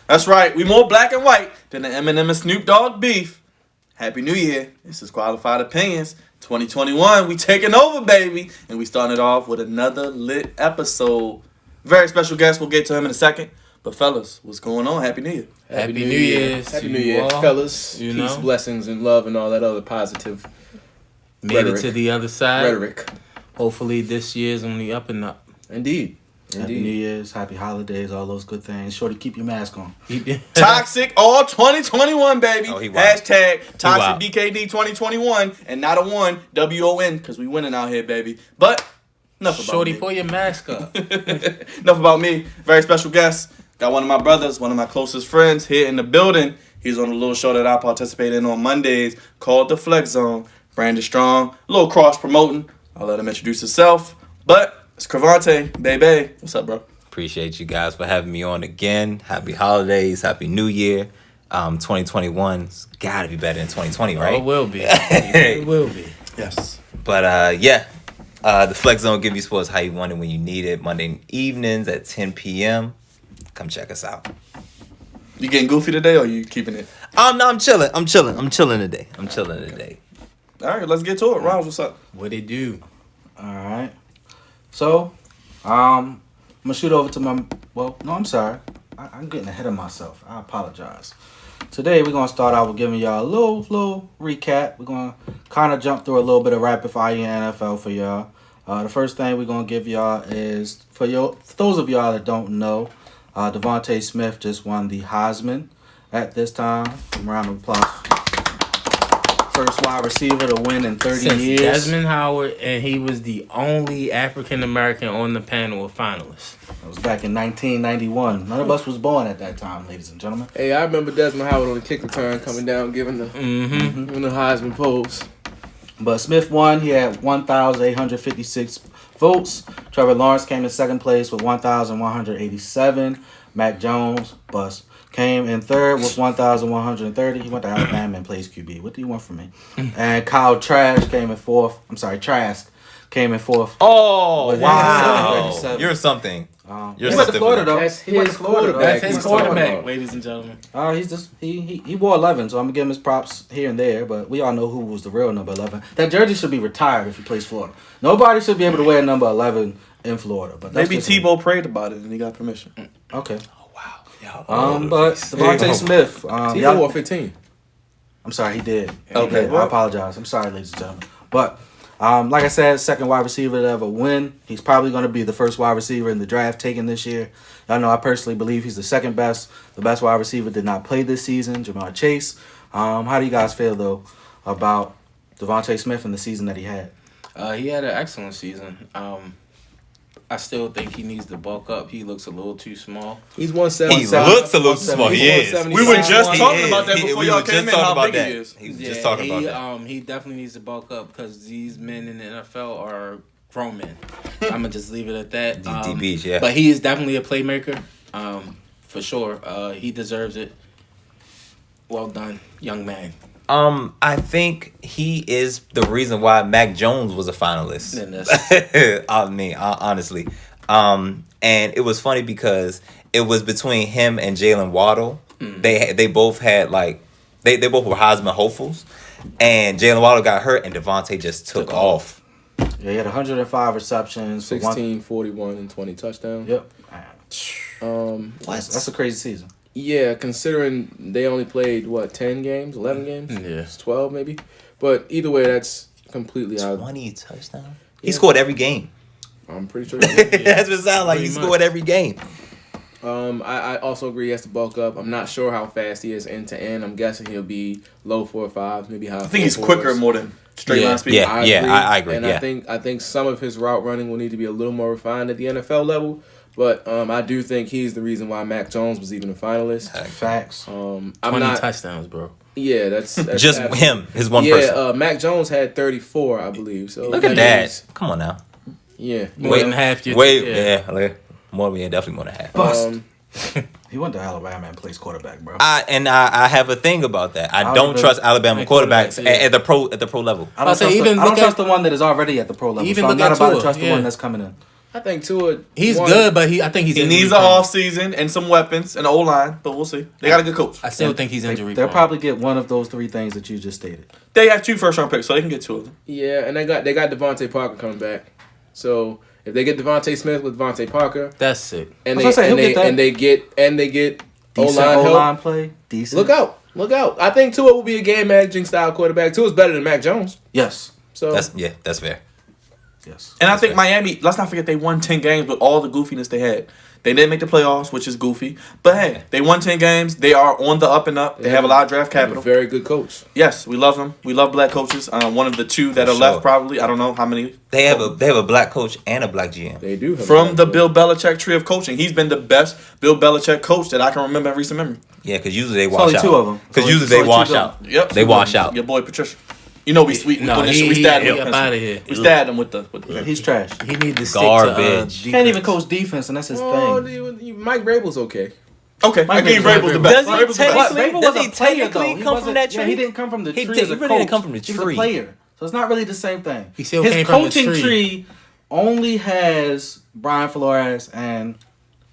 That's right. We more black and white than the Eminem and Snoop Dogg beef. Happy New Year. This is Qualified Opinions. 2021, we taking over, baby. And we starting it off with another lit episode. Very special guest. We'll get to him in a second. But fellas, what's going on? Happy New Year. Happy New Year. Happy New Year, fellas. Peace, blessings, and love, and all that other positive Made it to the other side. rhetoric. Hopefully this year's on the up and up. Indeed. Happy New Year's, happy holidays, all those good things. Shorty, keep your mask on. Toxic all 2021, baby. Oh, he wild. Hashtag Toxic wild. BKD 2021 and not a one WON because we winning out here, baby. But enough about Shorty, me. pull your mask up. Enough about me. Very special guest. Got one of my brothers, one of my closest friends here in the building. He's on a little show that I participate in on Mondays called The Flex Zone. Brandon Strong. A little cross promoting. I'll let him introduce himself. But it's Cravante. Baby. What's up, bro? Appreciate you guys for having me on again. Happy holidays, happy New Year. 2021's gotta be better than 2020, right? Oh, it will be. It will be. Yes. But the Flex Zone give you sports how you want it when you need it. Monday evenings at 10 p.m. Come check us out. You getting goofy today or you keeping it? No, I'm chilling. I'm chilling today. All right, let's get to it. Rounds, what's up? What it do? All right. So, I'm going to shoot over to my... Well, no, I'm sorry. I'm getting ahead of myself. I apologize. Today, we're going to start out with giving y'all a little recap. We're going to kind of jump through a little bit of rapid fire NFL for y'all. The first thing we're going to give y'all is, for those of y'all that don't know, Devontae Smith just won the Heisman at this time. Round of applause. First wide receiver to win in 30 Since years. Desmond Howard, and he was the only African American on the panel of finalists. That was back in 1991. None of us was born at that time, ladies and gentlemen. Hey, I remember Desmond Howard on the kick return coming down, giving the Heisman pose. But Smith won. He had 1,856 votes. Trevor Lawrence came in second place with 1,187. Mac Jones, bust, came in third with 1,130. He went to Alabama and plays QB. What do you want from me? And Kyle Trask came in fourth. Oh, With wow. 737. You're something. He went to Florida though. That's He went his to Florida, though. quarterback. That's his quarterback, ladies and gentlemen. He's just he wore 11, so I'm gonna give him his props here and there. But we all know who was the real number 11. That jersey should be retired if he plays Florida. Nobody should be able to wear number 11 in Florida. But that's Maybe just me. Tebow prayed about it and he got permission. Okay. Oh, wow. But Devontae Smith. He wore 15. I'm sorry, he did. Okay. He did. I apologize. I'm sorry, ladies and gentlemen. But like I said, second wide receiver to ever win. He's probably going to be the first wide receiver in the draft taken this year. Y'all know I personally believe he's the second best. The best wide receiver did not play this season, Jamar Chase. How do you guys feel, though, about Devontae Smith and the season that he had? He had an excellent season. I still think he needs to bulk up. He looks a little too small. He's 170. He looks a little small. He is. 170. We were just He talking is. about that before y'all came in, how big he is. He was just talking about that. He definitely needs to bulk up because these men in the NFL are grown men. I'm gonna just leave it at that. DBs, yeah. But he is definitely a playmaker, for sure. He deserves it. Well done, young man. I think he is the reason why Mac Jones was a finalist. And that's- Honestly. And it was funny because it was between him and Jalen Waddle. They both had they both were Heisman hopefuls, and Jalen Waddle got hurt, and Devontae just took off. Yeah, he had 105 receptions. for 16, 41, and 20 touchdowns. Yep. What? That's a crazy season. Yeah, considering they only played, 10 games? 11 games? Yeah. It's 12 maybe. But either way, that's completely out. 20 touchdowns. He scored every game. I'm pretty sure. That's what it sounds like. He Pretty scored every game. I also agree he has to bulk up. I'm not sure how fast he is end to end. I'm guessing he'll be low 4.5s, maybe high. I think he's 4.4s. quicker more than straight line speed. Yeah. I agree. And Yeah. I think some of his route running will need to be a little more refined at the NFL level. But I do think he's the reason why Mac Jones was even a finalist. Facts. I'm 20 not. touchdowns, bro. Yeah, that's Just absolutely- him, his one person. Mac Jones had 34, I believe. So Look at that. Come on now. Yeah. More than half your More than definitely more than half. Bust. He went to Alabama and plays quarterback, bro. I have a thing about that. I don't don't even- trust Alabama Like quarterbacks quarterbacks, yeah. at the pro level. I don't, I'll say trust, even I don't look trust at- the one that is already at the pro level. Even So I'm look not at about to Tua, trust the yeah. one that's coming in. I think Tua. He's one- good, but I think he's He injury needs an prone. off season and some weapons and O-line, but we'll see. They got a good coach. I still think he's injury They'll prone. probably get one of those three things that you just stated. They have 2 first-round picks, so they can get 2 of them. Yeah, and they got Devontae Parker coming back. So if they get Devontae Smith with Devontae Parker, That's it. and I was gonna say, he'll get that. and they get Decent O-line help. O-line play. Decent. Look out! I think Tua will be a game managing style quarterback. Tua's better than Mac Jones. Yes. So That's fair. Yes. And I think Miami, let's not forget they won 10 games with all the goofiness they had. They didn't make the playoffs, which is goofy. But hey, they won 10 games. They are on the up and up. They have a lot of draft they have a capital. very good coach. Yes, we love them. We love black coaches. One of the 2 that are sure. left, probably. I don't know how many. They have a black coach and a black GM. They do have From a the good Bill Belichick tree of coaching. He's been the best Bill Belichick coach that I can remember in recent memory. Yeah, because usually they It's wash only out. 2 of them. Because It's usually they only wash 2 out. Yep. They wash out. Your boy Patricia. You know we sweet. No, we stabbed him. up out of here. We stabbed him with the He's trash. He need to stick Garbage. to Can't even coach defense, and that's his Oh, thing. Mike Vrabel's okay. Okay, I Mike give Vrabel. Vrabel's the best. Does he Vrabel's the technically- best. Vrabel does was he a player, technically though. He come from wasn't- that Yeah, tree? he didn't come from the He tree did- as a he really coach. didn't come from the He's tree. a player. So it's not really the same thing. He still His came from the coaching tree. tree only has Brian Flores and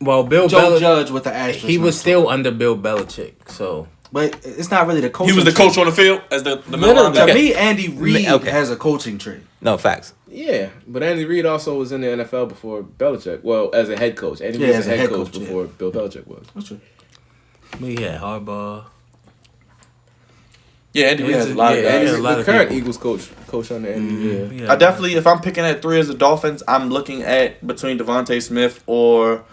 Well, Bill Joe Belichick, Judge with the asterisk. he was next to still under Bill Belichick, so But it's not really the coaching He was the tree. coach on the field as the middle Literally, to linebacker. me, Andy Reid Okay. has a coaching tree. No, facts. Yeah, but Andy Reid also was in the NFL before Belichick. Well, as a head coach. Andy Yeah, Reid was as a a head head coach coach, before Bill Belichick was. That's true. we had Harbaugh. Yeah, Andy Reid Yeah, has a lot of yeah, guys. yeah. Andy, a lot the of current people. Eagles coach under Andy Reid. Yeah. I definitely, if I'm picking at 3 as the Dolphins, I'm looking at between Devontae Smith or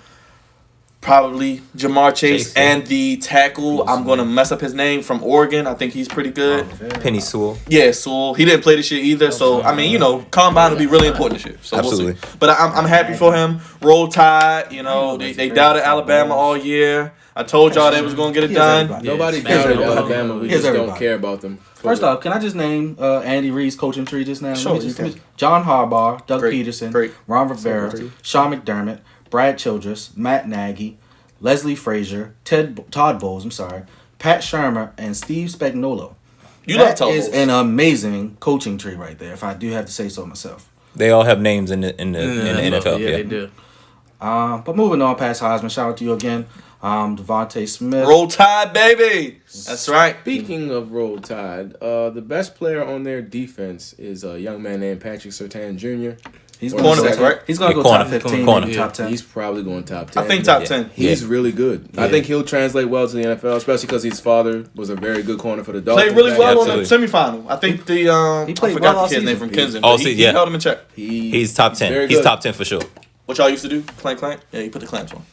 probably Jamar Chase Chase, and the tackle. I'm going to mess up his name from Oregon. I think he's pretty good. Penny Sewell. Yeah, Sewell. He didn't play this year either. So, I mean, Combine will be really important this year. So Absolutely. We'll see. But I'm happy for him. Roll Tide. They doubted Alabama all year. I told y'all they was going to get it Here's done. everybody. Nobody Here's doubted everybody. Alabama. We Here's just don't everybody. care about them. First off, can I just name Andy Reid's coaching tree just now? Sure, Let me you can. John Harbaugh, Doug Great, Peterson, great. Ron Rivera, Great. Sean McDermott, Brad Childress, Matt Nagy, Leslie Frazier, Todd Bowles, Pat Shermer, and Steve Spagnuolo. You love That Todd is Bowles. an amazing coaching tree right there, if I do have to say so myself. They all have names in the NFL. Yeah, Yeah, they do. But moving on past Heisman, shout out to you again. Devontae Smith. Roll Tide, baby. That's right. Speaking of Roll Tide, the best player on their defense is a young man named Patrick Surtain Jr. He's Cornerback, going second. right? He's going to Yeah, go top corner. 15, Corner. maybe top 10. He's probably going top 10. I think top Yeah. 10. He's really good. I think he'll translate well to the NFL, especially because his father was a very good corner for the Dolphins. Played really back well then. on the semifinal. I think He I played forgot well the all kid's name season. from Kensington. All but season, he yeah. held him in check. He's top 10. very He's good. top 10 for sure. What y'all used to do? Clank. Yeah, you put the clamps on.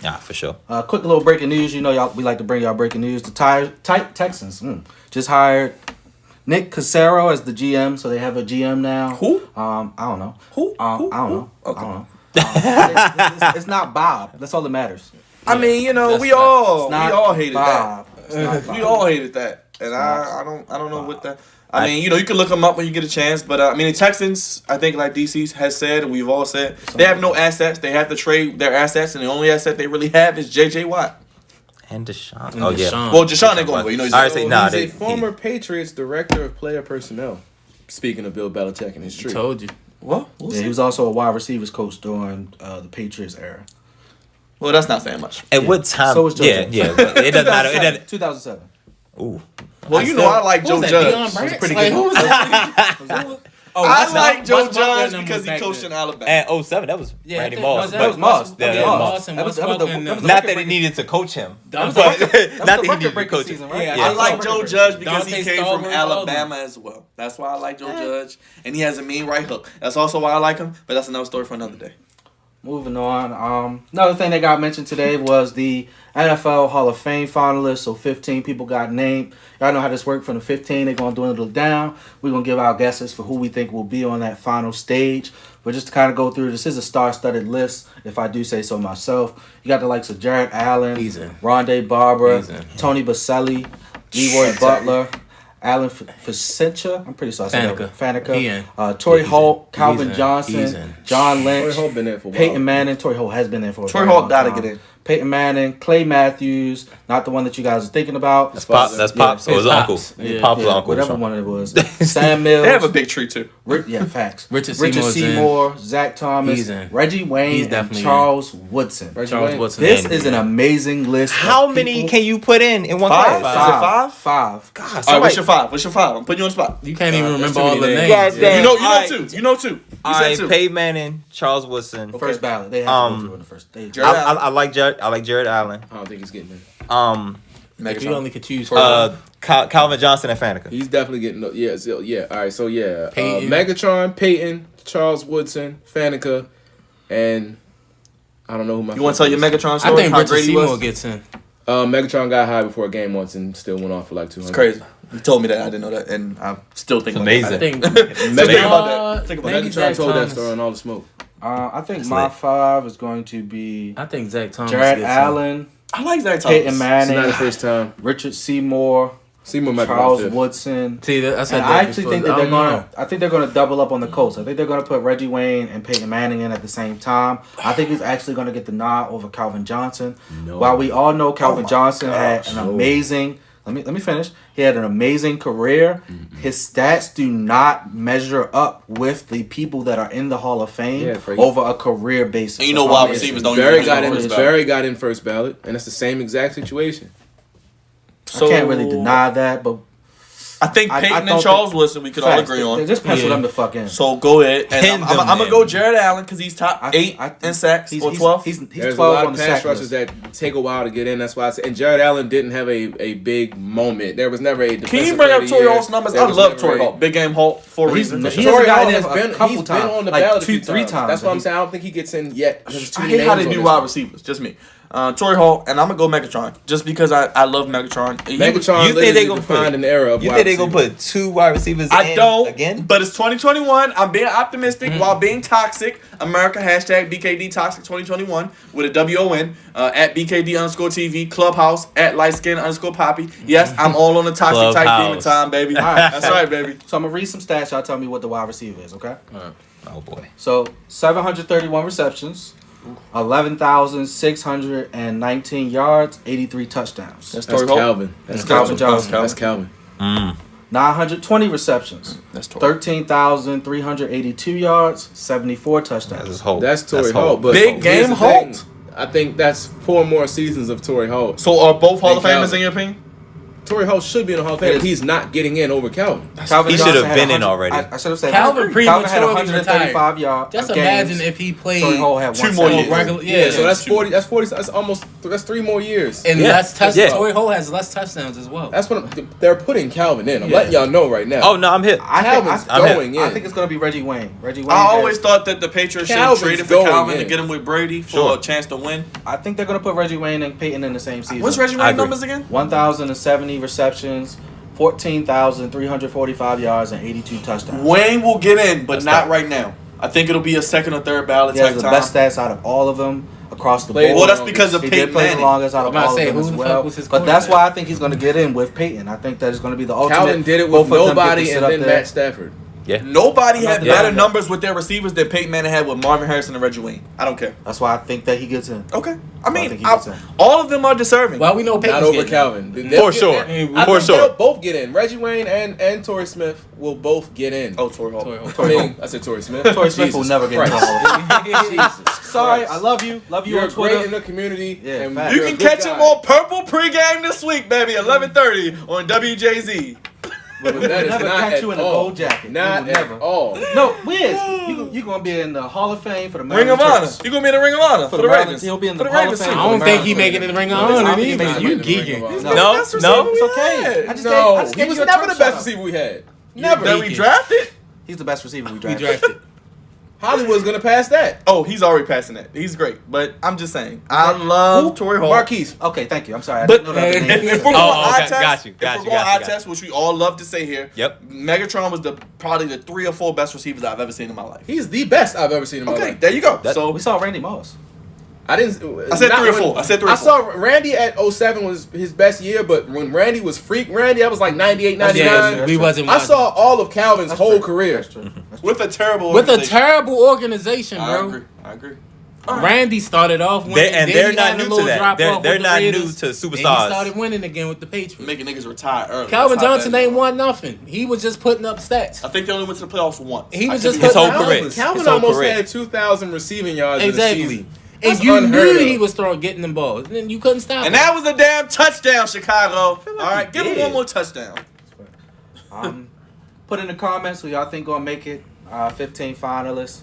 Yeah, for sure. Quick little breaking news. We like to bring y'all breaking news. The tight Texans just hired Nick Cassero as the GM, so they have a GM now. Who? I don't know. Who? I don't know. Okay. I don't know. It's not Bob. That's all that matters. I mean, that's we not- all hated Bob. It's not that. Bob. We all hated that, and I don't know what that. I mean, you can look them up when you get a chance, but I mean, the Texans, I think, like DC has said, and we've all said, they have no assets. They have to trade their assets, and the only asset they really have is J.J. Watt. And Deshaun. And Oh, yeah. Deshaun. Well, Deshaun ain't going away. He's I say, nah, he's they, a former Patriots director of player personnel. Speaking of Bill Belichick and his tree. Told you. Well, Yeah, he was also a wide receivers coach during the Patriots era. well, that's not saying much. At what time? So was Joe yeah, Judge. yeah. But it doesn't matter. It doesn't. 2007. Ooh. Well, I like Joe Judge. pretty Like, good. who was that? I like Joe Wes Welker Judge and them because was he back coached then. in Alabama. And 07, that was Yeah, Randy I think- Moss. That was Moss. Yeah, That was Moss. Moss and That Wes was Welker the- and that was them. the Not that he needed to coach him. That was But the- not that he the needed to record-breaking coach season, him. right? Yeah, I like Joe Judge because Dante he came from Stallworth, Alabama as well. That's why I like Joe Judge, and he has a mean right hook. That's also why I like him, but that's another story for another day. Moving on. Another thing that got mentioned today was the NFL Hall of Fame finalists. So 15 people got named. Y'all know how this works. From the 15, they're going to dwindle down. We're going to give our guesses for who we think will be on that final stage. But just to kind of go through, this is a star-studded list, if I do say so myself. You got the likes of Jared Allen, He's in. Rondé Barber, He's in. Tony Baselli, Leroy Butler, Alan Facenta. I'm pretty sorry. I said that. Faneca. He in. Torrey He's Holt, in. Calvin He's Johnson, in. John Torrey Lynch, Holt been there for a while. Peyton Manning. Torrey Holt has been there for a Torrey very Holt long gotta time. get in. Peyton Manning, Clay Matthews, not the one that you guys are thinking about. That's Pops. That's Pops. Or his It's uncle. Pops. Yeah. Pops' Yeah, uncle. whatever one it was. Sam Mills. They have a big tree too. Facts. Richard Seymour, Zach Thomas, He's in. Reggie Wayne, He's and definitely Charles Woodson. Charles Woodson. This in. is an amazing list. How of many people. can you put in one Five? class? Is it five? Five. God, All right, somebody- what's your five? What's your five? I'm putting you on the spot. You can't even remember too all many the names. names. God damn. You know Alright. two. You know two. You All said right, two. Peyton Manning, Charles Woodson. First ballot. They had to go through in the first. Jared Allen. I like Jared. I like Jared Allen. I don't think he's getting there. If you only could choose Calvin Johnson and Faneca. He's definitely getting. Yeah. All right. So yeah, Peyton. Megatron, Peyton, Charles Woodson, Faneca, and I don't know who my. You want to tell your Megatron I story? think How Richard great he Seymour was? gets in. Megatron got high before a game once and still went off for like 200. It's crazy. You told me that. I didn't know that, and I'm still thinking. It's about amazing. I think Still thinking about that. Think about maybe Megatron Zach told that Thomas. story on All the Smoke. I think That's my lit. 5 is going to be I think Zach Thomas Jared gets Allen, I like Zach Thomas. Peyton It's not the Manning, first time. Richard Seymour, Seymour might Charles be fifth. Woodson. in. See, I said And that I actually before. think that I they're don't know. gonna. I think they're gonna double up on the Colts. I think they're gonna put Reggie Wayne and Peyton Manning in at the same time. I think he's actually gonna get the nod over Calvin Johnson. No. While we all know Calvin my Johnson had gosh, an no. amazing. Let me finish. He had an amazing career. His stats do not measure up with the people that are in the Hall of Fame Yeah, for- over a career basis. And you know That's all wide I'm receivers saying. don't Barry usually got get in. first ballot. Barry got in first ballot, and that's the same exact situation. I can't really deny that, but I think I Peyton and don't Charles think- Woodson we could all facts, agree on. Just pencil Yeah. them the fuck in. So go ahead, and Pin I'm them gonna then. go Jared Allen because he's top I 8 think in sacks or he's 12. He's There's 12 a lot on of the pass sack rushers list. that take a while to get in. That's why I said. And Jared Allen didn't have a big moment. There was never a. Can you defensive bring player up of the Torrey year. Holt's numbers? There I was love never Torrey a- Holt. Big game Holt for a He's reason. n- for he's sure. Torrey a guy Holt that has a been. couple He's been times, on the like ballot 2-3 times. times That's that what I'm he- saying. I don't think he gets in yet. There's too I many hate how they names do on wide this receivers. Just me. Torrey Holt, and I'm gonna go Megatron just because I love Megatron. list. Megatron You think they literally gonna defined put- an era of You wide think they gonna receiver. put 2 wide receivers I in don't again? but it's 2021. I'm being optimistic while being toxic. America hashtag BKD Toxic 2021 with a WON at BKD_TV Clubhouse at lightskin_poppy. Yes, I'm all on the toxic type demon Clubhouse. time, baby. Alright. That's right, baby. So I'm gonna read some stats. Y'all tell me what the wide receiver is, okay? Oh boy. So 731 receptions, 11,619 yards, 83 touchdowns. That's That's Torrey Holt. Calvin. That's Calvin Johnson. That's Calvin. 920 receptions, That's Torrey. 13,382 yards, 74 touchdowns. That's Holt. That's Torrey Holt. Holt. But Big here's game the thing. Holt. I think that's 4 more seasons of Torrey Holt. So are both Hall of Big Famers Calvin. in your opinion? Torrey Holt should be in the Hall of Fame. He's not getting in over Calvin. Calvin He should Johnson have had been in 100 already. I should have said Calvin Calvin had prematurely 135 yards. Just games. imagine if he played Torrey Holt had Two one more sack. years. regular. Yeah, so that's two 40. That's 40. That's 3 more years. and Yeah. less touchdowns. Yeah. Torrey Holt has less touchdowns as well. That's what they're putting Calvin in. I'm Yeah. letting y'all know right now. Oh no, I'm hit. Calvin's I'm going in. I think it's gonna be Reggie Wayne. Reggie Wayne. I has- always thought that the Patriots should have Calvin's traded for going Calvin to in. get him with Brady for Sure. a chance to win. I think they're gonna put Reggie Wayne and Peyton in the same season. What's Reggie I Wayne's agree. numbers again? 1,070 receptions, 14,345 yards, and 82 touchdowns. Wayne will get in, but That's not tough. right now. I think it'll be a second or third ballot He has type the time. best stats out of all of them across the Played board. Well, that's because of He Peyton did play the Manning. longest out of I'm about to all say, of them who as the well. fuck was his But that's quarterback? why I think he's going to get in with Peyton. I think that is going to be the ultimate. Calvin did it both with of them get to nobody sit and up then there. Matt Stafford. Yeah. Nobody had Yeah. better numbers with their receivers than Peyton Manning had with Marvin Harrison and Reggie Wayne. I don't care. That's why I think that he gets in. Okay. I I mean, think he gets in. all of them are deserving. Well, we know Peyton's Not over getting Calvin. it. They'll For get sure. in. I For think sure. They'll both get in. Reggie Wayne and Torrey Smith will both get in. Oh, Torrey Holt. Torrey Holt. I mean, I said Torrey Smith. Torrey Smith will Jesus never get in the Christ. Hall of Fame. Jesus Sorry, Christ. I love you. Love you You're on great in Twitter. the community. Yeah, and facts. You you're a can good catch guy. him on Purple pregame this week, baby. 11:30 on WJZ. But We would that is never not catch at you in a all. gold jacket. Not We would at never. all. No, Wiz, you going to be in the Hall of Fame for the Ring Maryland of Honor. Terps. You gonna be in the Ring of Honor for the Maryland- Ravens. he'll be in For the the Hall of Ravens. Fame. too. I don't think he Maryland making it in the ring of No, honor. I think he either. makes it You in the ring geeking. of honor. He's No. the best receiver no. we It's okay. had. I just No, gave he you was a never turf the best shout-out. receiver we had. That Never. we drafted. He's the best receiver we He drafted. drafted. Hollywood's gonna pass that. Oh, he's already passing that. He's great, but I'm just saying, I love Torrey Holt. Marquise. Okay, thank you. I'm sorry. I But didn't know that the name. if we're going Oh, eye okay. test, Got you, if got we're you, going got you, eye got test, which we all love to say here, Yep. Megatron was probably the 3 or 4 best receivers I've ever seen in my life. He's the best I've ever seen in my Okay, life. there you go. That- So We saw Randy Moss. I didn't. I said not 3 or when- 4. I said 3 or I 4. saw Randy at 07 was his best year, but when Randy was Freak Randy, I was like 98, 99. Yeah, we wasn't. I watching. saw all of Calvin's That's whole true. career. That's true. With a terrible with a organization. terrible organization, bro. I agree. Randy started off winning, And then they're he not had a new to little that. drop They're off they're with the not new Raiders, to and he superstars. started winning again with the Patriots. Making niggas retire early. Calvin That's how Johnson bad it ain't was. won nothing. He was just putting up stats. I think they only went to the playoffs once. He was I just could be His wrong. whole career. Calvin His whole almost career. had 2,000 receiving yards in the Exactly. season. And That's you unheard knew of. he was getting them balls. Then you couldn't stop And him. that was a damn touchdown, Chicago. All right, give him did. one more touchdown. Put in the comments who y'all think gonna make it. 15 finalists.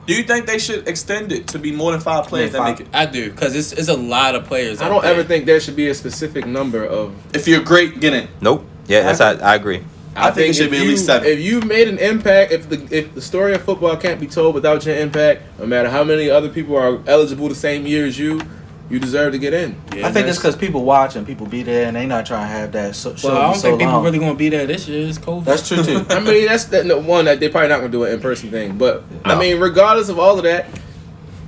Do you think they should extend it to be more than 5 players that make it? I do, because it's a lot of players. I out don't there. ever think there should be a specific number of. If you're great, get in. Nope. Yeah, I agree. I think it should if be at you- least 7. If you made an impact, if the story of football can't be told without your impact, no matter how many other people are eligible the same year as you deserve to get in. Yeah, I think it's that's- because people watch and people be there and they not trying to have that show Well, I don't be so think people long. really gonna be there this year. It's COVID. That's true too. I mean, that's one that they're probably not gonna do an in person thing. But I No. mean, regardless of all of that,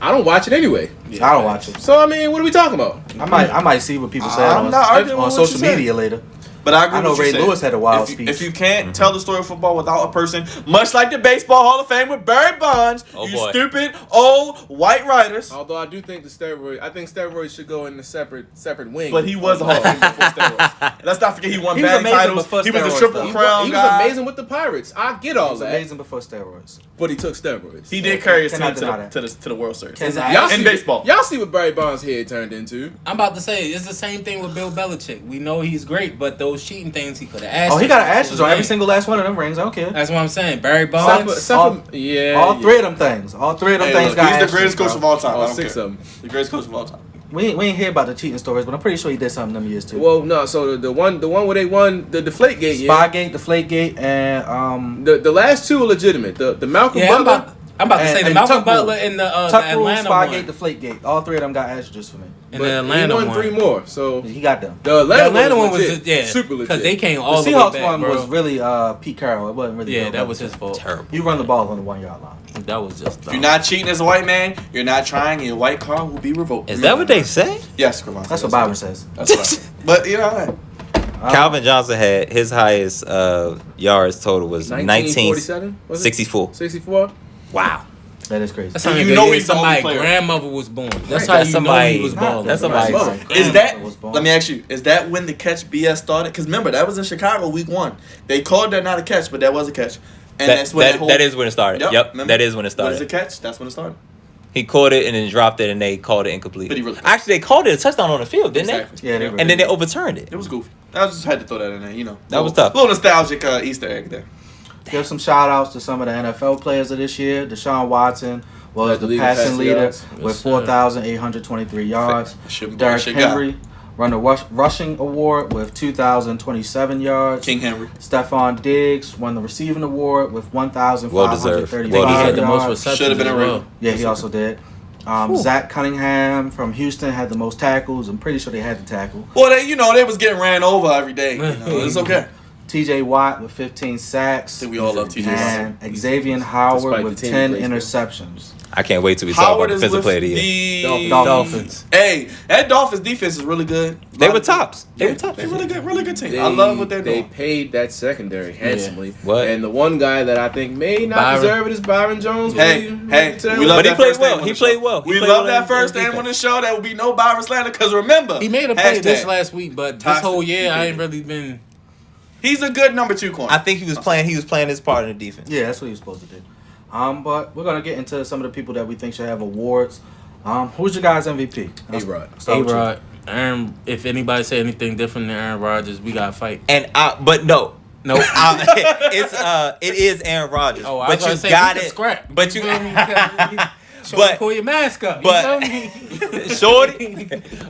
I don't watch it anyway. Yeah, I don't watch it. So I mean, what are we talking about? I might see what people say I'm on, not arguing on with what social you said. media later. But I agree I know with what Ray you said. Lewis had a wild if you, speech. If you can't tell the story of football without a person, much like the Baseball Hall of Fame with Barry Bonds, Oh, you boy. stupid old white writers. Although I do think I think steroids should go in a separate wing. But he was a Hall of Fame before steroids. Let's not forget he won He was batting amazing titles. before He was steroids, a triple though. He crown was guy. amazing with the Pirates. I get all It was that. amazing before steroids. But he took steroids. He did carry his team Cannot to deny the, that. to the World Series. Cannot- Y'all In see, baseball. Y'all see what Barry Bonds' head turned into. I'm about to say it's the same thing with Bill Belichick. We know he's great, but those cheating things he could have asked. Oh, he got an asterisk on every single last one of them rings. I don't care. That's what I'm saying. Barry Except Bonds. for- all- yeah, All yeah. 3 of them things. All 3 of them Hey, things look, got he's the asterisks, greatest coach bro. of all time. I All don't 6 care. of them. The greatest coach of all time. We ain't hear about the cheating stories, but I'm pretty sure he did something them years too. Well, no. So the one where they won the Deflategate year. Spygate, Deflategate, and The last 2 are legitimate. The Malcolm Yeah, I'm Butler. about to say the and Malcolm Tuck Rule. Butler and the Tuck Rule, Atlanta Spygate, one. Deflategate. All 3 of them got asterisks for me. And but the Atlanta he won one. 3 more. So He got them. the Atlanta, one was legit, yeah, super legit. because they came The all the, way Seahawks back, one bro. was really Pete Carroll. It wasn't really. Yeah, Bill that was Belichick. his fault. Terrible. You run the ball on the 1 yard line. That was just. If you're not cheating as a white man, you're not trying, and your white car will be revoked. Is that what they say? Yes, Kravon. That's what Byron says. That's right. But you know, Calvin Johnson had his highest yards total was 1947. Was it? 1964. 64. Wow. That is crazy. That's So how you you know know he's the only somebody's player. grandmother was born. That's Right. how That's you know somebody- he was balling. that's somebody- is that? was born. Let me ask you: is that when the catch BS started? Because remember, that was in Chicago, Week 1. They called that not a catch, but that was a catch, and that's when that whole. that is when it started. Yep, remember? that is when it What is a started. catch? That's when it started. He caught it and then dropped it, and they called it incomplete. But he really- Actually, they called it a touchdown on the field, didn't Exactly. Yeah, they Yep. were. they? And then they overturned it. It was goofy. I just had to throw that in there. You know, That was tough. Little nostalgic Easter egg there. Give some shout outs to some of the NFL players of this year. Deshaun Watson was Led the the league in passing passing leader yards. with Yes, sir. 4,823 yards. Shit, Derrick shit Henry won the rushing award with 2,027 yards. King Henry. Stephon Diggs won the receiving award with Well 1,535 deserved. He had the most yards. receptions Should've been as a well. ring. Yeah, he also did. Zach Cunningham from Houston had the most tackles. I'm pretty sure they had the tackle. Well, they was getting ran over every day. You know, it's okay. TJ Watt with 15 sacks. I think we all love TJ Watt. And Xavier Howard Despite with the team 10 he plays interceptions. I can't wait till we talk Howard about is defensive with player of the year. the Dolphins. Hey, that Dolphins defense is really good. They were tops. They Yeah, were tops. They're really good team. I love what they're They doing. paid that secondary handsomely. What? And the one guy that I think may not Byron. deserve it is Byron Jones. Hey, Will you we tell me? love But he that played first well. name on He the played show. well. He We played love well that in first defense. name on the show. There will be no Byron slander because remember, He made a play this hashtag, last week, but this Toxic. whole year I ain't really been. he's a good number 2 corner. I think he was playing his part in the defense. Yeah, that's what he was supposed to do. But we're going to get into some of the people that we think should have awards. Who's your guys' MVP? A-Rod. Start with you. A-Rod, Aaron. If anybody say anything different than Aaron Rodgers, we got to fight. And but no. Nope. It is Aaron Rodgers. Oh, I but was gonna you say, got we can it. scrap. But you feel me? 'Cause But- pull your mask up. but- You feel me? Shorty.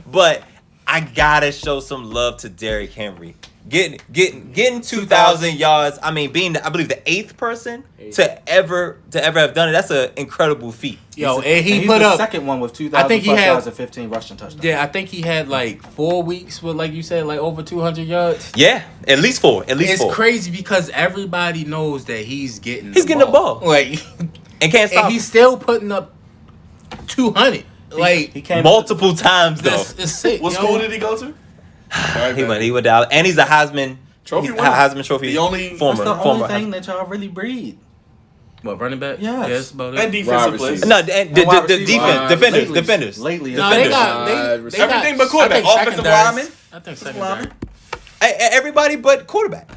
But I gotta show some love to Derrick Henry. Getting 2,000 yards. I mean, being I believe the 8th person to ever have done it. That's an incredible feat. Yo, and And he he's put the up. second one with 2,000 I think he plus had- yards and 15 rushing touchdowns. Yeah, I think he had like 4 weeks with, like you said, like over 200 yards. Yeah, at least 4. At least It's 4. crazy because everybody knows that he's getting. He's getting the ball. Like, And can't stop. and he's still putting up 200. Like He came multiple times though. this is sick. What yo. school did he go to? He went down, and he's a Heisman Trophy winner. Heisman Trophy. The only- That's the former. only thing that y'all really breed. What, running back? Yes. Yeah, that's about it. And defensive Wide players. receiver. No, and the wide defense, receiver. defenders, Lately. defenders. Lately, No, they Defenders. got they Everything got, but quarterback. I think Offensive secondaries. lineman. I think lineman. secondary. Everybody but quarterback.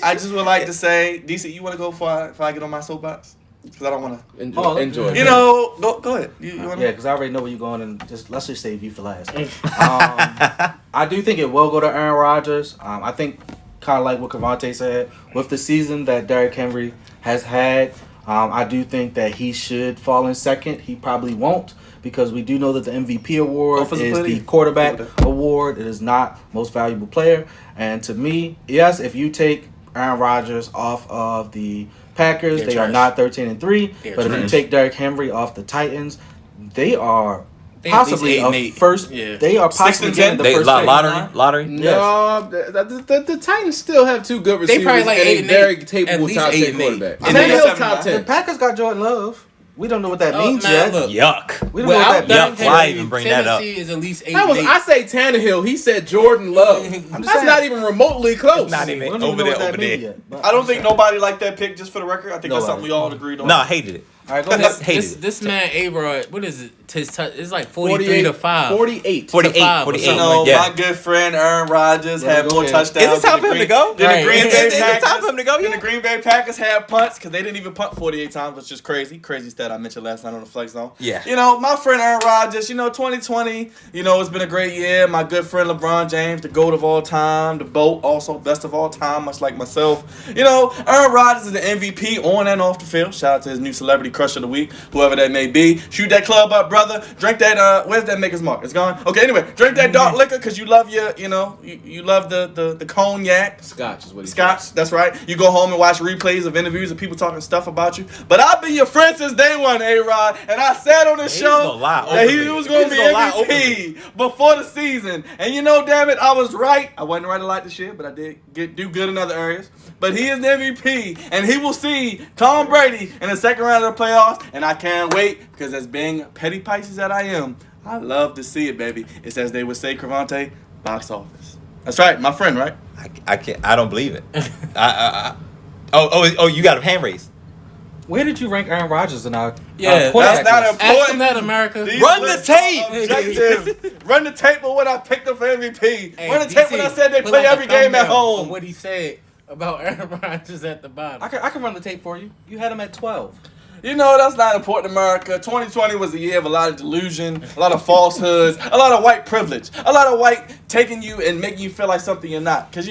I just would like to say, DC, you want to go before I get on my soapbox? Because I don't want to. Enjoy. Oh, Enjoy. You know, go ahead. You want Yeah, to? because I already know where you're going, and let's just save you for last. I do think it will go to Aaron Rodgers. I think kind of like what Cavante said, with the season that Derrick Henry has had, I do think that he should fall in second. He probably won't, because we do know that the MVP award Offensive is player. the quarterback award. It is not most valuable player. And to me, yes, if you take Aaron Rodgers off of the Packers, They're they are trash. not 13-3. They're But if you trash. take Derrick Henry off the Titans, they are They at least possibly 8-8. a first. Yeah. They are 6 possibly and getting 10. the They first pick. lottery. No, the Titans still have two good receivers probably like and 8 a and very 8. capable At least top 8 10 and 8. quarterback. And they Tannehill's got top The 10. Packers got Jordan Love. We don't know what that means man, yet. look. Yuck. We don't know what Without that Yuck. means. Derrick Why Henry, even bring that up? Tennessee is at least 8 That was, I say Tannehill. He said Jordan Love. just That's saying. not even remotely close. Not We even don't even over know there, what that over means there. yet. But I don't I'm think saying. nobody liked that pick, just for the record. I think that's Nobody. something we all agreed on. No, I hated it. All right, go ahead. Hated it. This man A-Rod, what is it? It's like 43 to 5. 48. 48, 5 or 48. You something know, like Yeah. my good friend Aaron Rodgers Yeah, had go more ahead. touchdowns. Is it time than for him the to go? Than Right. the Green Is Bay it time Packers. for him to go? Than Yeah. the Green Bay Packers had punts, because they didn't even punt 48 times, which is crazy. Crazy stat I mentioned last night on the Flex Zone. Yeah. You know, my friend Aaron Rodgers, 2020, it's been a great year. My good friend LeBron James, the GOAT of all time. The GOAT, also best of all time, much like myself. Aaron Rodgers is the MVP on and off the field. Shout out to his new celebrity crush of the week, whoever that may be. Shoot that club up, brother. Drink that, where's that Maker's Mark? It's gone? Okay, anyway, drink that dark liquor, because you love you love the cognac. Scotch is what he Scotch, that's right. You go home and watch replays of interviews of people talking stuff about you. But I've been your friend since day one, A-Rod, and I said on the He's show gonna lie that he openly. was going to be He's gonna lie MVP before the season. And damn it, I was right. I wasn't right a lot this year, but I did do good in other areas. But he is the MVP, and he will see Tom Brady in the second round of the playoffs, and I can't wait, because as being petty Pisces that I am, I love to see it, baby. It's, as they would say, Cravante, box office. That's right, my friend, right? I can't. I don't believe it. Oh! You got a hand raised. Where did you rank Aaron Rodgers in our Yeah, quarterback that's not list? important. Ask him that, America. These Run the lists are tape. objective. Run the tape of what I picked up for MVP. Hey, Run the tape when I DC, said they put play like a every game at thumbnail home. of what he said about Aaron Rodgers at the bottom. I can run the tape for you. You had him at 12. That's not important, America. 2020 was a year of a lot of delusion, a lot of falsehoods, a lot of white privilege, a lot of white taking you and making you feel like something you're not. Because,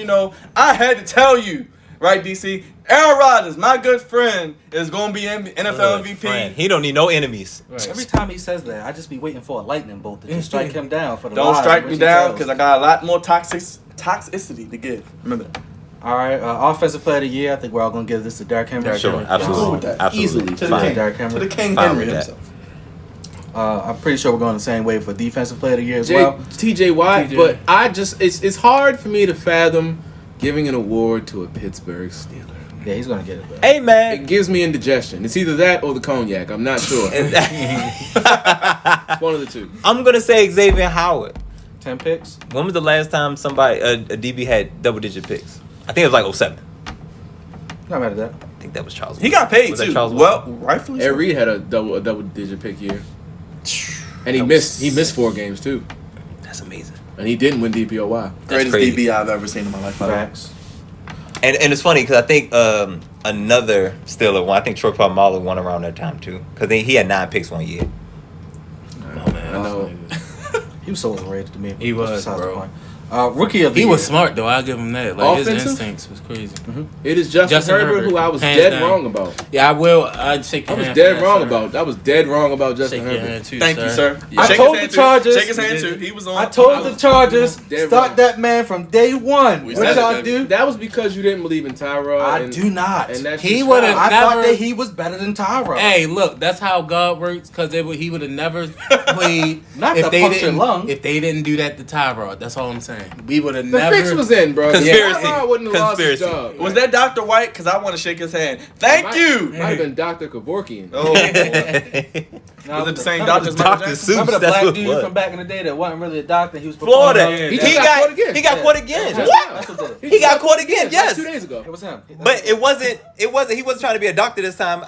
I had to tell you, right, DC? Aaron Rodgers, my good friend, is going to be NFL MVP. Friend. He don't need no enemies. Right. Every time he says that, I just be waiting for a lightning bolt to just strike him down for the Don't lies strike which me he down, tells. because I got a lot more toxicity to give. Remember that. All right, offensive player of the year. I think we're all gonna give this to Derrick Henry. Sure, Henry. absolutely, Cool with that. absolutely. Easily. To the Fine. king. Derrick To Henry. the King Fine Henry with that. himself. I'm pretty sure we're going the same way for defensive player of the year as well. TJ Watt, TJ. but it's hard for me to fathom giving an award to a Pittsburgh Steeler. Yeah, he's gonna get it. Though. Hey man. It gives me indigestion. It's either that or the cognac. I'm not sure. It's one of the two. I'm gonna say Xavier Howard. 10 picks. When was the last time somebody a DB had double-digit picks? I think it was like 07. Not mad at that. I think that was Charles. He got paid, Was that too. Charles Well, rightfully Ed so. Reed had a double digit pick year, and he missed 4 games too, That's amazing. and he didn't win DPOY. Greatest crazy. DB I've ever seen in my life. by the way. Facts. And it's funny because I think another Steeler won. I think Troy Polamalu won around that time too, because he had 9 picks one year. Oh, man, I know. He was so overrated to me. He was, Besides the bro. point. Rookie of the He year. was smart though. I'll give him that. Like his Offensive? instincts was crazy. It is Justin Justin Herbert, Herbert, who I was hands dead down. wrong about. Yeah, I will. I'd shake I your was hand. dead for wrong that, sir. about. I was dead wrong about Justin Shake your Herbert. hand too, Thank you, sir. I Shake told his hand the Chargers- Too. Shake his hand You too. did. He was on. I told the Chargers, Dead start wrong. that man from day one. We What said it, y'all baby. do? That was because you didn't believe in Tyrod. I and, do not. And that's He just would've- fine. I thought never- that he was better than Tyrod. Hey, look, that's how God works. Because he would have never played Not if the they punctured didn't. lung. If they didn't do that to Tyrod, that's all I'm saying. man. We would have The never. fix was in, bro. Conspiracy. Ron wouldn't have lost his Conspiracy. job. Was that Dr. White? Because I want to shake his hand. Thank you. Might have been Dr. Kevorkian. Oh, was it the same doctor as Michael Dr. Jackson? Seuss. Remember the That's black what it dude was. from back in the day that wasn't really a doctor? He was Florida. performing- He He just got got caught again. he got Yeah. caught again. Yeah. What? That's what did it. He got caught again. Like Yes. 2 days ago. It was him. But it wasn't. He wasn't trying to be a doctor this time.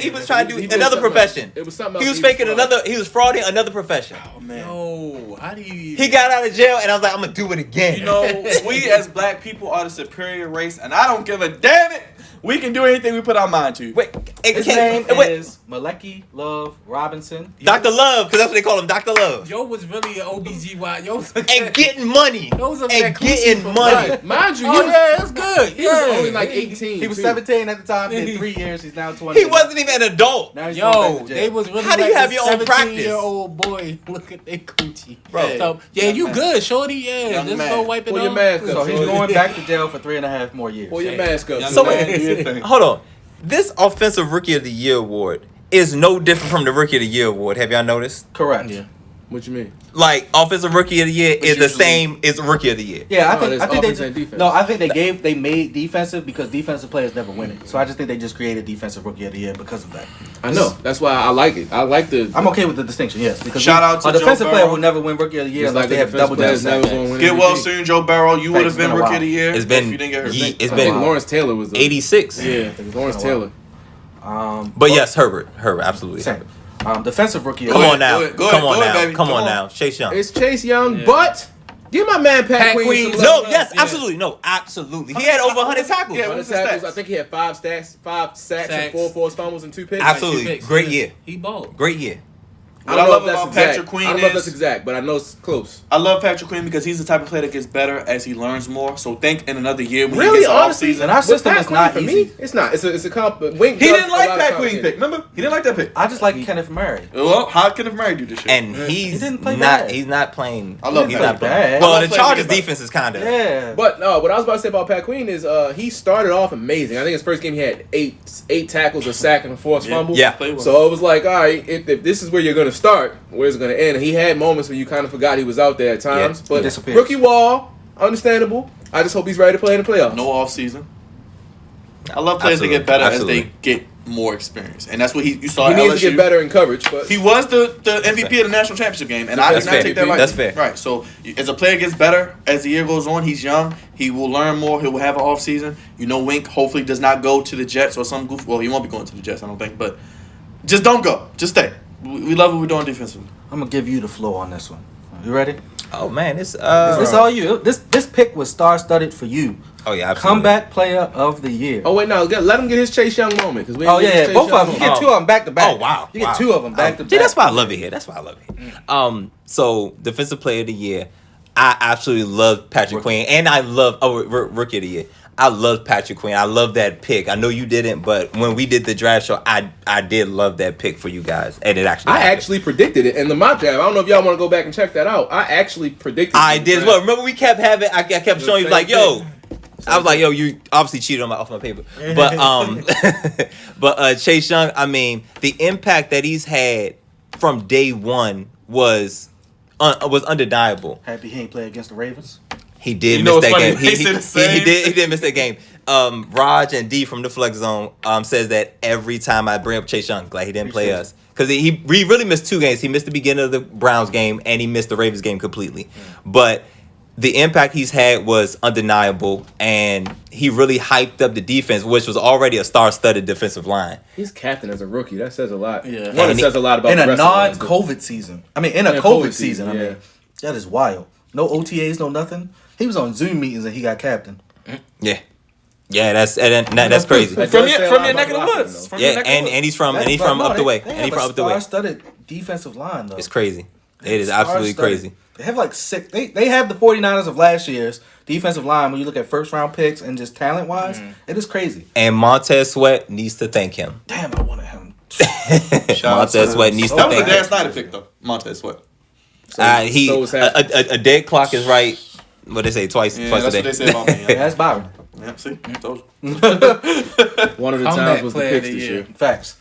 He was trying to He do did another something profession. else. It was something else. He was faking another. He was frauding another profession. Oh, man. No, how do you? He got out of jail, and I was like, I'm gonna do it again. You know, we as black people are the superior race, and I don't give a damn it. We can do anything we put our mind to. wait, His name is Maleki Love Robinson. Dr. Love, because that's what they call him, Dr. Love. Yo was really an OBGY. Yo was And getting money. Those are And that getting coochie money. Right. Mind you, Oh yeah, that's good. he was only like 18. He was too. 17 at the time. He did 3 years. He's now 20. He wasn't even an adult. Now he's going Yo, back to they jail. was really How do you like have a your own practice? 17-year-old boy. Look at their coochie. Bro. So, yeah, you good, shorty. Yeah, Young just man. go wipe it Pull off. your mask up. So he's going back to jail for 3.5 more years. Pull your mask up. Young So man, wait. do your thing. Hold on. This Offensive Rookie of the Year award is no different from the Rookie of the Year award. Have y'all noticed? Correct. Yeah. What you mean? Like, Offensive Rookie of the Year is the usually- same as Rookie of the Year. Yeah, No, there's I think offense they and defense. no, I think they made defensive because defensive players never win it. So I just think they just created defensive rookie of the year because of that. I know. That's why I like it. I like the. I'm okay with the distinction, yes, because Shout out to a defensive Joe player Burrow. will never win rookie of the year It's unless like they the have double defense down players never sacks. gonna win Get well MVP. soon, Joe Burrow. You would have It's been been a Rookie while. of the Year It's been- if you didn't get hurt. he- it's I been think Lawrence Taylor was the. 86. Yeah, Lawrence Taylor. But yes, Herbert, absolutely. Same. Defensive rookie of Come the year. on now. Go ahead, Come on now. baby. Come Come on on. now. Chase Young. It's Chase Young, Yeah. but give my man Pat Queen Queen. some No, love. yes, Yeah. absolutely. No, absolutely. He had over 100 tackles. Yeah, 100 what's his tackles. stats? I think he had 5 sacks, and Sacks. 4 forced fumbles and 2 picks. Absolutely. Two picks, Great yeah. year. He balled. Great year. I What don't I know love if that's about exact. Patrick Queen I don't know if is- that's exact, but I know it's close. I love Patrick Queen because he's the type of player that gets better as he learns more. So think in another year when he Really, gets off honestly, season. And our with system Pat is Queen, not for easy. me, it's not. It's a compliment. Wink He does didn't a like lot of Pat Queen's complicated. pick. Remember? He didn't like that pick. I just like Kenneth Murray. Well, how Kenneth Murray do this shit? And he's didn't play not. bad. He's not playing. I love he's Pat. not playing. Bad. Well, I the love playing Chargers to get defense is kind of. Yeah. But no, what I was about to say about Pat Queen is he started off amazing. I think his first game he had eight tackles, a sack, and a forced fumble. Yeah. Play well. So it was like, all right, if this is where you're going to start, where's it going to end? And he had moments where you kind of forgot he was out there at times. Yeah, but he disappears. rookie wall, understandable. I just hope he's ready to play in the playoffs. No off season. I love players that Absolutely. get better Absolutely. as they get more experience, and that's what you saw He at needs LSU. to get better in coverage, but He was the MVP of the national championship game, and I That's did not fair. take that right. That's fair. Right. So as a player gets better as the year goes on, he's young. He will learn more. He will have an off season. You know, Wink hopefully does not go to the Jets or some goof. Well, he won't be going to the Jets, I don't think. But just don't go. Just stay. We love what we're doing defensively. I'm gonna give you the floor on this one. You ready? Oh man, it's This all you. This pick was star-studded for you. Oh yeah, absolutely. Comeback player of the year. oh wait, no, let him get his Chase Young moment because we. Oh didn't get yeah, his both Chase of them. You Young get two of them back to back. Oh, wow. You get Wow. two of them back to back. See, that's why I love it here. That's why I love it here. So defensive player of the year, I absolutely love Patrick Queen, and I love rookie of the year. I love Patrick Queen. I love that pick. I know you didn't, but when we did the draft show, I did love that pick for you guys, and it actually. I happened. actually predicted it in the mock draft. I don't know if y'all want to go back and check that out. I actually predicted. I it in the did as draft. well. Remember, we kept having. I kept showing you same like, yo. thing. I was like, yo, you obviously cheated off my paper, but Chase Young. I mean, the impact that he's had from day one was undeniable. Happy he ain't play against the Ravens. He did You know miss what's that funny? game. They said the same. He did miss that game. Raj and D from the Flex Zone says that every time I bring up Chase Young, glad he didn't play Appreciate us because he really missed 2 games. He missed the beginning of the Browns game and he missed the Ravens game completely. But the impact he's had was undeniable, and he really hyped up the defense, which was already a star-studded defensive line. He's captain as a rookie. That says a lot. Yeah. One, it And says a lot about In the a rest of the lines, too. non-COVID season. I mean, in a Yeah, COVID season. I yeah. mean, that is wild. No OTAs, no nothing. He was on Zoom meetings and he got captain. Yeah, that's crazy. That From does say a your lot neck of the about woods. Lockman, From your Yeah, neck of the and woods. he's from No, up the way, they and have he's from a up the way. star-studded defensive line though. It's crazy. It is absolutely Star-studded. crazy. They have like 6. They have the 49ers of last year's defensive line. When you look at first round picks and just talent wise, it is crazy. And Montez Sweat needs to thank him. Damn, I wanted him. Montez Sweat needs to That was a thank Dan him. Snyder pick though. Montez Sweat. So was Haskins. A dead clock is right. What they say twice Yeah, a that's day. what they say about me. Yeah, Yeah, that's Byron. yeah see, told you. One of the Comeback times was the player of picks the this year. year. Facts.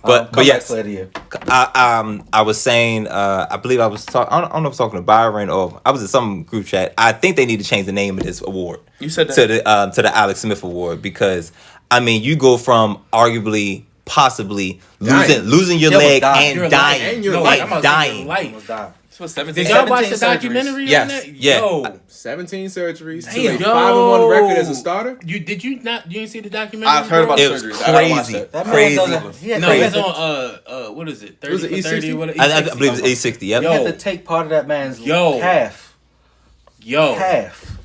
But Comeback yes, player of the year. I was saying, I believe I was talking. I don't know if I was talking to Byron or I was in some group chat. I think they need to change the name of this award. You said that. To the Alex Smith Award, because I mean you go from arguably possibly losing your Yeah, but leg dying. You're and lying. dying And you're No, lying. I'm about to dying. say your life. Almost died. So 17. Did y'all watch the 17 surgeries. documentary Yes, on that? yeah. Yo, 17 surgeries. Damn. To a 5-1 record as a starter. You didn't see the documentary? I've heard about It the was surgeries. I gotta watch crazy. that. That man Crazy. doesn't- he had No, to- it's on what is it? 30 Was it for 30 E60? or whatever. I believe it's 860. Yep. Yo. He had to take part of that man's Yo. calf. Yo, Calf.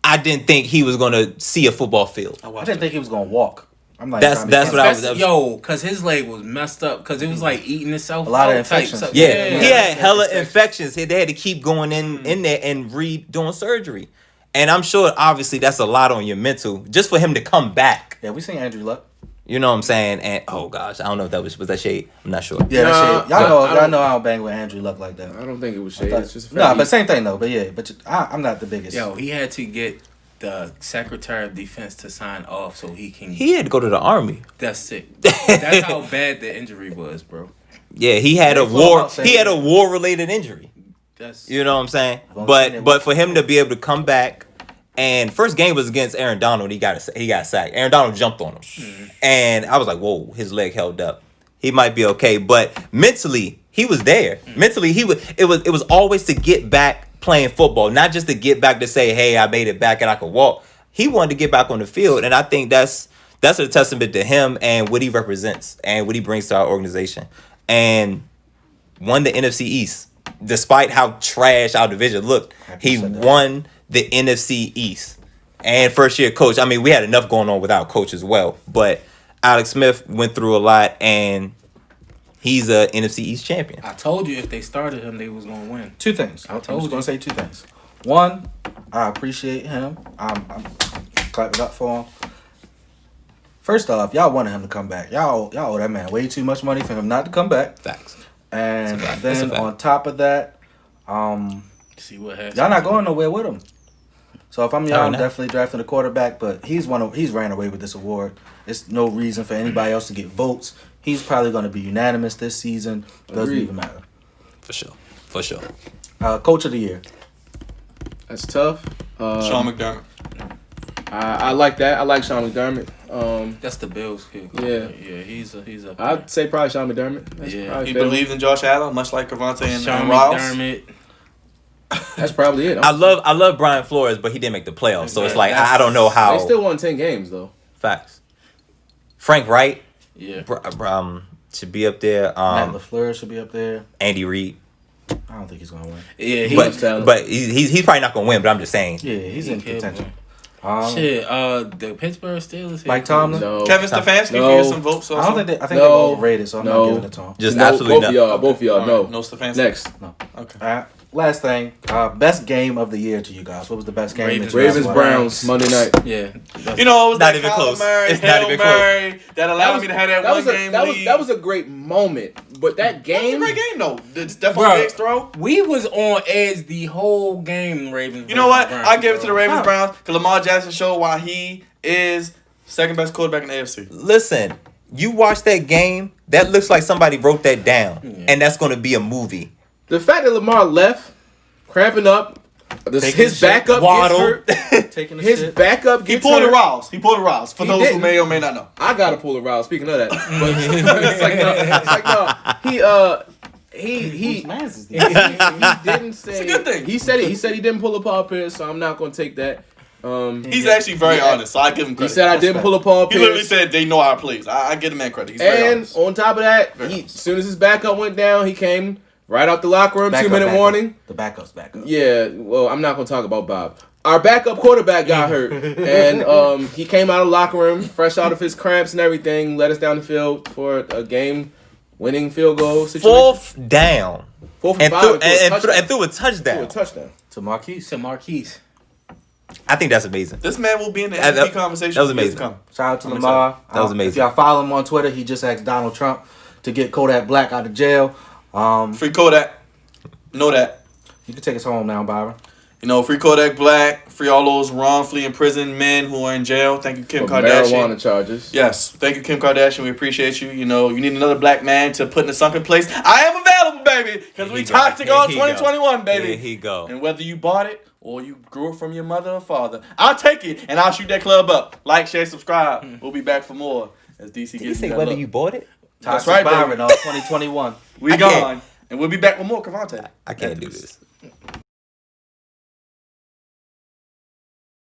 I didn't think he was gonna see a football field. I didn't think he was gonna walk. I'm like, That's what I was. Yo, cause his leg was messed up, cause it was like eating itself. A lot of out type infections. stuff. Yeah, he had Yeah. hella infections. They had to keep going in there and redoing surgery. And I'm sure, obviously, that's a lot on your mental just for him to come back. Yeah, we seen Andrew Luck. You know what I'm saying? And oh gosh, I don't know if that was that shade. I'm not sure. Yeah, that Nah, shit. Y'all I don't- know I don't bang with Andrew Luck like that. I don't think it was shade. But- It's just a Nah, fact. but same thing though. But yeah, I'm not the biggest. Yo, he had to get the Secretary of Defense to sign off so he can. He had to go to the army. That's it. That's how bad the injury was, bro. Yeah, he had They a flew him war. out saying He had a that. war related injury. That's You know what I'm saying? Gonna send it But for him to be able to come back, and first game was against Aaron Donald. He got sacked. Aaron Donald jumped on him, and I was like, whoa, his leg held up. He might be okay, but mentally he was there. Mentally it was always to get back playing football, not just to get back to say, hey, I made it back and I could walk. He wanted to get back on the field, and I think that's a testament to him and what he represents and what he brings to our organization. And won the NFC East, despite how trash our division looked. He won the NFC East, and first year coach. I mean, we had enough going on without coach as well, but Alex Smith went through a lot, and he's a NFC East champion. I told you if they started him, they was gonna win. Two things. I'm told just gonna you. say two things. One, I appreciate him. I'm clapping up for him. First off, y'all wanted him to come back. Y'all owe that man way too much money for him not to come back. Facts. And That's a fact. That's a then fact. on top of that, See what happens. y'all not going nowhere with him. So if I'm y'all, I'm not. definitely drafting a quarterback. But he's ran away with this award. It's no reason for anybody else to get votes. He's probably going to be unanimous this season. Doesn't Agreed. even matter. For sure. Coach of the year. That's tough. Sean McDermott. I like that. I like Sean McDermott. That's the Bills kid. Yeah. yeah. He's up. I'd say probably Sean McDermott. That's Yeah. probably He fair. believed in Josh Allen, much like Cavante and Sean Ross. McDermott. That's probably it. I love Brian Flores, but he didn't make the playoffs, so it's like I don't know how. They still won 10 games though. Facts. Frank Wright Yeah. should be up there. Matt LaFleur should be up there. Andy Reid, I don't think he's going to win. Yeah. He much talent. but he's probably not gonna win. But I'm just saying. Yeah, he's in could contention. win. Um, Shit. The Pittsburgh Steelers. Mike Tomlin? No. Kevin Stefanski No. can get some votes. Also. I don't think I think No. they're both rated, so I'm No. not giving it to him. Just No, absolutely both of not. y'all. Both of y'all. All No. right, no Stefanski. Next. Okay. Last thing, best game of the year to you guys. What was the best game? Ravens. that you guys Ravens watched? Browns Monday night. Yeah. You know, it was Not that even Kyler close. Murray, It's not Hail even close. Murray that allowed me to have that one game lead. That was a great moment, but that That was a game. great game though. Did Stephon Bro. Diggs throw? We was on edge the whole game. Ravens. You know what? versus I give it to the bro. Ravens Browns because Lamar Jackson showed why he is second best quarterback in the AFC. Listen, you watch that game. That looks like somebody wrote that down, and that's gonna be a movie. The fact that Lamar left, cramping up, Taking his the shit. backup Waddle. gets hurt. Taking the His shit. backup He gets pulled hurt. a Rouse. He pulled a Rouse. For He those who didn't. may or may not know. I gotta pull a Rouse. Speaking of that, but it's like no. He Whose mans is he this? didn't say. It's a good thing. He said he didn't pull a Paul Pierce, so I'm not gonna take that. He's actually very Yeah. honest, so I give him He credit. said I didn't pull a Paul He literally Pierce. said they know our plays. I give the man credit. He's very And honest. on top of that, Very he, honest. as soon as his backup went down, he came right out the locker room. Backup, 2-minute backup. warning. The backup's backup. Yeah, well, I'm not gonna talk about Bob. Our backup quarterback got hurt, and he came out of the locker room fresh out of his cramps and everything. Led us down the field for a game-winning field goal situation. Fourth down, Fourth and and five, threw, and threw a touchdown. and threw a Threw a touchdown. touchdown. To Marquise. To Marquise. I think that's amazing. This man will be in the That- MVP conversation. that was for years amazing. to come. Shout out to I'm Lamar. That was amazing. If y'all follow him on Twitter, he just asked Donald Trump to get Kodak Black out of jail. Free Kodak. Know that. You can take us home now, Byron. You know, free Kodak Black, free all those wrongfully imprisoned men who are in jail. Thank you, Kim For Kardashian. marijuana charges. Yes, thank you, Kim Kardashian. We appreciate you. You know, you need another black man to put in a sunken place. I am available, baby, because Here we he go. toxic all Here he go. 2021, baby. Here he go. And whether you bought it or you grew it from your mother or father, I'll take it and I'll shoot that club up. Like, share, subscribe. We'll be back for more as DC Did you gets say that whether look. you bought it? That's Toxic right, Byron, baby. all 2021. We I gone. can't. And we'll be back with more Cavante. I can't do this.